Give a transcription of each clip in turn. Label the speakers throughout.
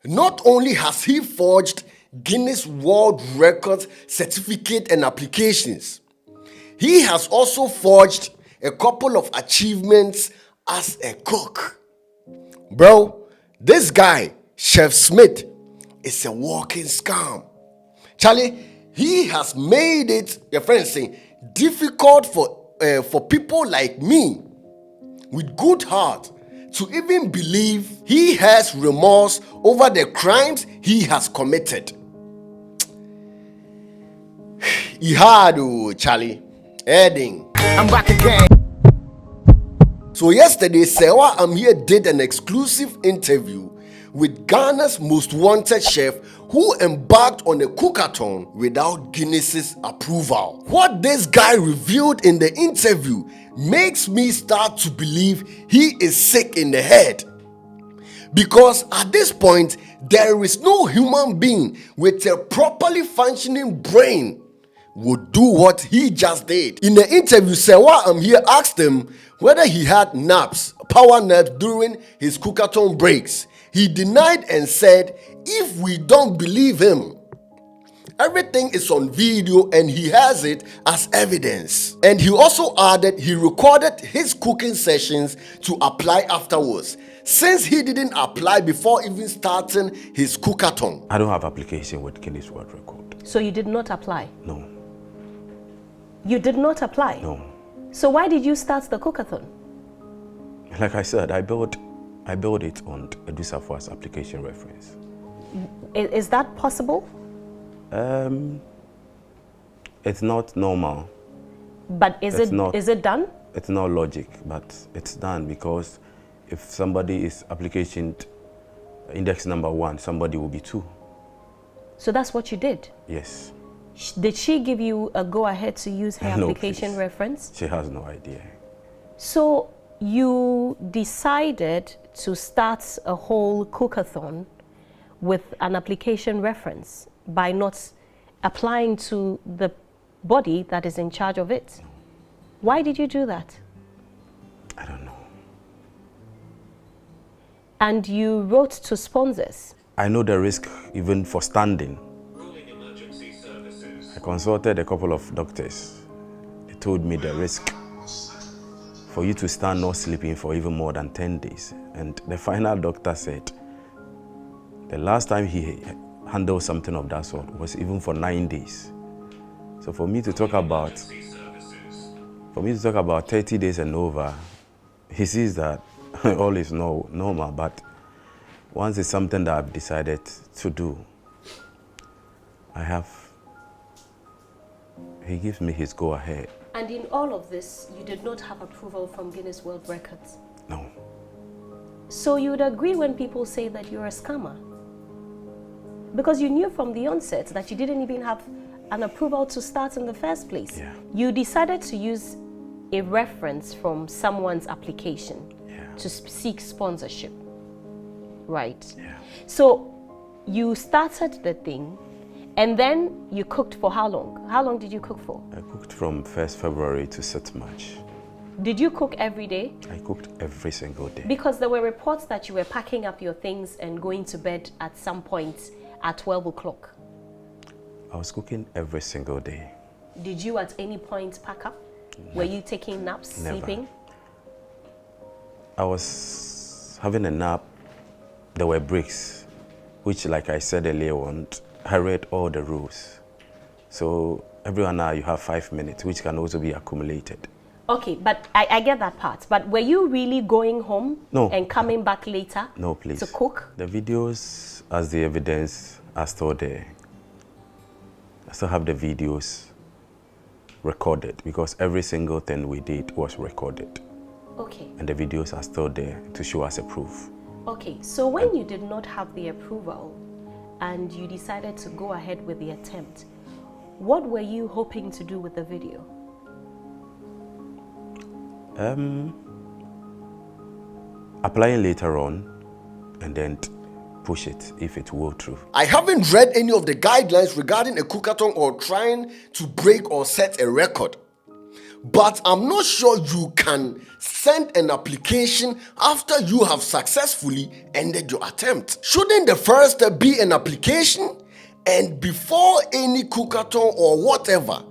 Speaker 1: Not only has he forged Guinness World Records certificate and applications, he has also forged a couple of achievements as a cook. Bro, this guy, Chef Smith, is a walking scam. Charlie, he has made it, your friends say, difficult for people like me with good heart to even believe he has remorse over the crimes he has committed. He had, Charlie. Heading. I'm back again. So yesterday, Sewa I'm here did an exclusive interview with Ghana's most wanted chef who embarked on a cookathon without Guinness's approval. What this guy revealed in the interview makes me start to believe he is sick in the head. Because at this point, there is no human being with a properly functioning brain would do what he just did. In the interview, Sewa I'm here asked him whether he had naps, power naps during his cookathon breaks. He denied and said, if we don't believe him, everything is on video and he has it as evidence. And he also added he recorded his cooking sessions to apply afterwards, since he didn't apply before even starting his cookathon.
Speaker 2: I don't have application with Guinness World Record.
Speaker 3: So you did not apply?
Speaker 2: No.
Speaker 3: You did not apply?
Speaker 2: No.
Speaker 3: So why did you start the cookathon?
Speaker 2: Like I said, I built it on Edusafua's application reference.
Speaker 3: Is that possible?
Speaker 2: It's not normal.
Speaker 3: But is it done?
Speaker 2: It's not logic, but it's done because if somebody is application index number 1, somebody will be 2.
Speaker 3: So that's what you did?
Speaker 2: Yes.
Speaker 3: Did she give you a go-ahead to use her application reference?
Speaker 2: She has no idea.
Speaker 3: So you decided to start a whole cookathon with an application reference by not applying to the body that is in charge of it. Why did you do that?
Speaker 2: I don't know.
Speaker 3: And you wrote to sponsors.
Speaker 2: I know the risk even for standing. I consulted a couple of doctors. They told me the risk for you to stand not sleeping for even more than 10 days. And the final doctor said the last time he handled something of that sort was even for 9 days. So for me to talk about 30 days and over, he sees that all is normal, but once it's something that I've decided to do, he gives me his go-ahead.
Speaker 3: And in all of this, you did not have approval from Guinness World Records?
Speaker 2: No.
Speaker 3: So you would agree when people say that you're a scammer? Because you knew from the onset that you didn't even have an approval to start in the first place.
Speaker 2: Yeah.
Speaker 3: You decided to use a reference from someone's application to seek sponsorship, right?
Speaker 2: Yeah.
Speaker 3: So you started the thing, and then you cooked for how long? How long did you cook for?
Speaker 2: I cooked from 1st February to 6th March.
Speaker 3: Did you cook every day?
Speaker 2: I cooked every single day.
Speaker 3: Because there were reports that you were packing up your things and going to bed at some point at 12 o'clock.
Speaker 2: I was cooking every single day.
Speaker 3: Did you at any point pack up?
Speaker 2: Never.
Speaker 3: Were you taking naps,
Speaker 2: Never.
Speaker 3: sleeping?
Speaker 2: I was having a nap. There were breaks, which, like I said earlier on, I read all the rules. So every 1 hour you have 5 minutes, which can also be accumulated.
Speaker 3: Okay, but I get that part. But were you really going home and coming back later
Speaker 2: No, please.
Speaker 3: to cook?
Speaker 2: The videos as the evidence are still there. I still have the videos recorded because every single thing we did was recorded.
Speaker 3: Okay.
Speaker 2: And the videos are still there to show us a proof.
Speaker 3: Okay, so when you did not have the approval and you decided to go ahead with the attempt, what were you hoping to do with the video?
Speaker 2: Applying later on and then push it if it will through.
Speaker 1: I haven't read any of the guidelines regarding a cookathon or trying to break or set a record. but I'm not sure you can send an application after you have successfully ended your attempt. Shouldn't the first step be an application? And before any cookathon or whatever,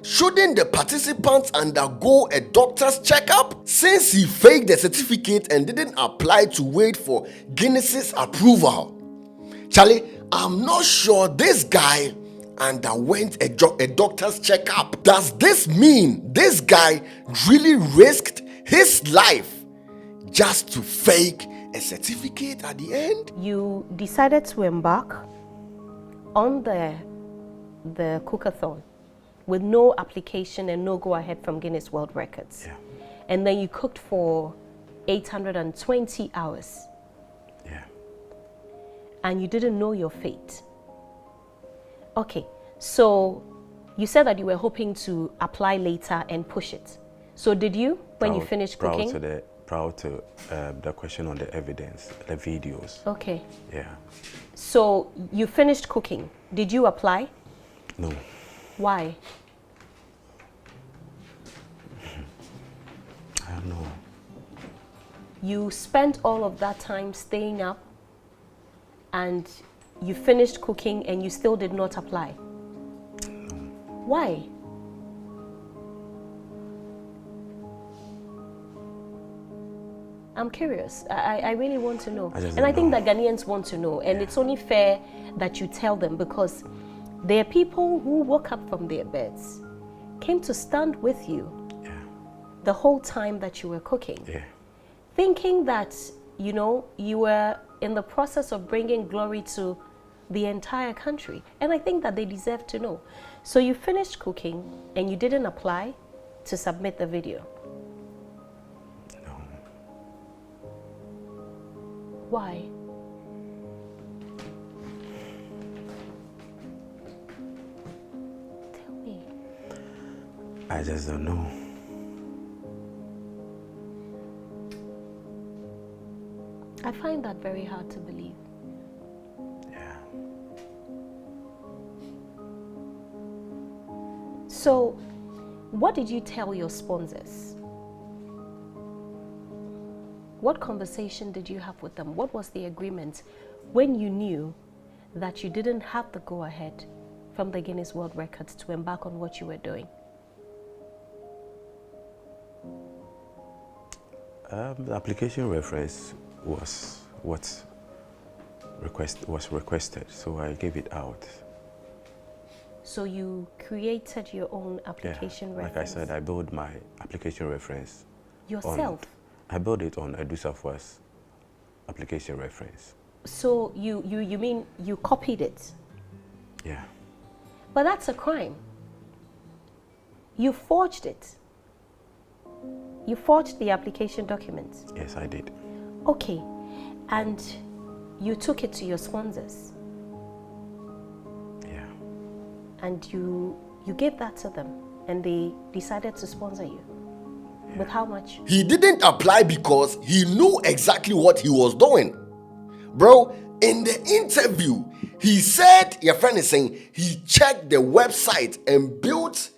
Speaker 1: shouldn't the participants undergo a doctor's checkup? Since he faked the certificate and didn't apply to wait for Guinness's approval, Charlie, I'm not sure this guy underwent a doctor's checkup. Does this mean this guy really risked his life just to fake a certificate at the end?
Speaker 3: You decided to embark on the cookathon with no application and no go-ahead from Guinness World Records.
Speaker 2: Yeah.
Speaker 3: And then you cooked for 820 hours.
Speaker 2: Yeah.
Speaker 3: And you didn't know your fate. Okay, so you said that you were hoping to apply later and push it. So did you when you finished cooking?
Speaker 2: Prior to the question on the evidence, the videos.
Speaker 3: Okay.
Speaker 2: Yeah.
Speaker 3: So you finished cooking. Did you apply?
Speaker 2: No.
Speaker 3: Why?
Speaker 2: I don't know.
Speaker 3: You spent all of that time staying up and you finished cooking and you still did not apply. Why? I'm curious. I really want to know. And I think that Ghanaians want to know. And it's only fair that you tell them, because there are people who woke up from their beds, came to stand with you the whole time that you were cooking, thinking that, you know, you were in the process of bringing glory to the entire country. And I think that they deserve to know. So you finished cooking and you didn't apply to submit the video.
Speaker 2: No.
Speaker 3: Why? Tell me.
Speaker 2: I just don't know.
Speaker 3: I find that very hard to believe.
Speaker 2: Yeah.
Speaker 3: So, what did you tell your sponsors? What conversation did you have with them? What was the agreement when you knew that you didn't have the go-ahead from the Guinness World Records to embark on what you were doing?
Speaker 2: The application reference was what was requested, so I gave it out.
Speaker 3: So you created your own application reference?
Speaker 2: Like I said, I built my application reference.
Speaker 3: Yourself?
Speaker 2: I built it on Edusafua's application reference.
Speaker 3: So you mean you copied it?
Speaker 2: Yeah.
Speaker 3: But that's a crime. You forged it. You forged the application documents.
Speaker 2: Yes, I did.
Speaker 3: Okay, and you took it to your sponsors.
Speaker 2: Yeah.
Speaker 3: And you gave that to them, and they decided to sponsor you. Yeah. With how much?
Speaker 1: He didn't apply because he knew exactly what he was doing. Bro, in the interview, he said, your friend is saying, he checked the website and built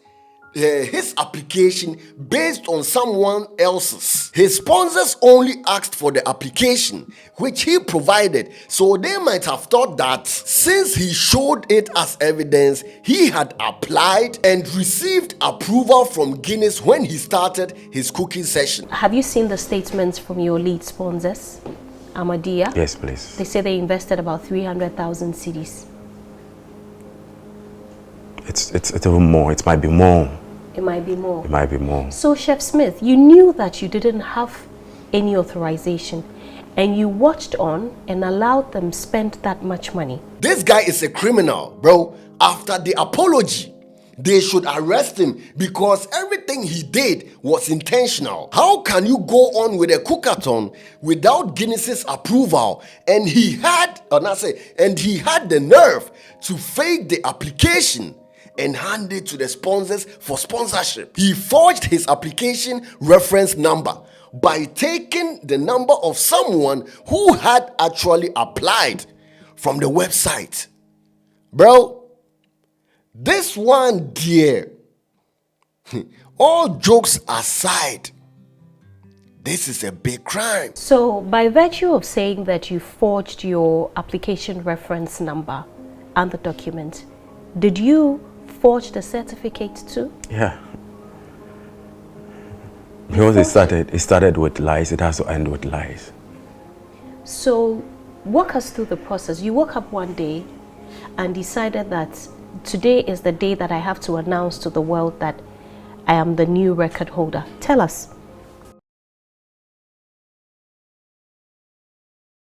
Speaker 1: his application based on someone else's. His sponsors only asked for the application, which he provided, so they might have thought that since he showed it as evidence, he had applied and received approval from Guinness when he started his cooking session.
Speaker 3: Have you seen the statements from your lead sponsors, Ahmadiyya?
Speaker 2: Yes, please.
Speaker 3: They say they invested about 300,000 cedis.
Speaker 2: It's even more. It might be more.
Speaker 3: It might be more.
Speaker 2: It might be more.
Speaker 3: So, Chef Smith, you knew that you didn't have any authorization, and you watched on and allowed them spend that much money.
Speaker 1: This guy is a criminal, bro. After the apology, they should arrest him because everything he did was intentional. How can you go on with a cookathon without Guinness's approval? And he had the nerve to fake the application and hand it to the sponsors for sponsorship. He forged his application reference number by taking the number of someone who had actually applied from the website. Bro, this one dear, all jokes aside, this is a big crime.
Speaker 3: So, by virtue of saying that you forged your application reference number and the document, did you forge the certificate too?
Speaker 2: Yeah. Because it started with lies, it has to end with lies.
Speaker 3: So, walk us through the process. You woke up one day and decided that today is the day that I have to announce to the world that I am the new record holder. Tell us.